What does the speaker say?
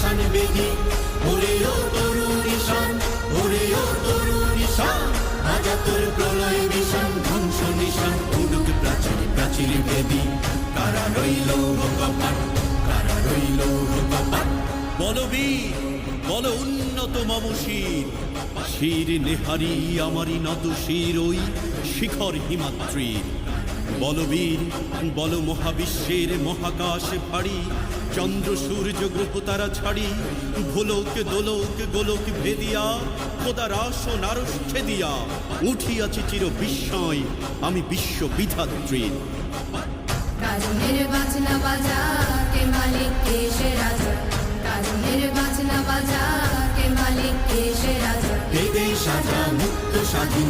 পাষাণ বেদি, ওরে ও তরুণ ঈশান, ওরে ও তরুণ ঈশান, আজা তোর প্রলয় বিষাণ, ধ্বংস নিশান, উড়ুক প্রাচীর প্রাচীর বেদি, কারা রইল কপাট, কারা রইল কপাট। বলবীর বল উন্নত মম শির, শির নেহারি আমারি নত শির ওই শিখর হিমাদ্রির। বলবীর বল মহাবিশ্বের মহাকাশ ফাড়ি, চন্দ্র সূর্য গ্রহ তারা ছাড়ি, ভোলক দোলক গোলক ভেদিয়া, খোদার আসন আরশ ছেদিয়া, উঠিয়াছি চির বিস্ময় আমি বিশ্ব বিধাত্রীর। কারণের বাজনা বাজা কে মালিক কে সে রাজা, কারণের বাজনা বাজা কে মালিক কে সে রাজা। বেদে সাজা মুক্ত স্বাধীন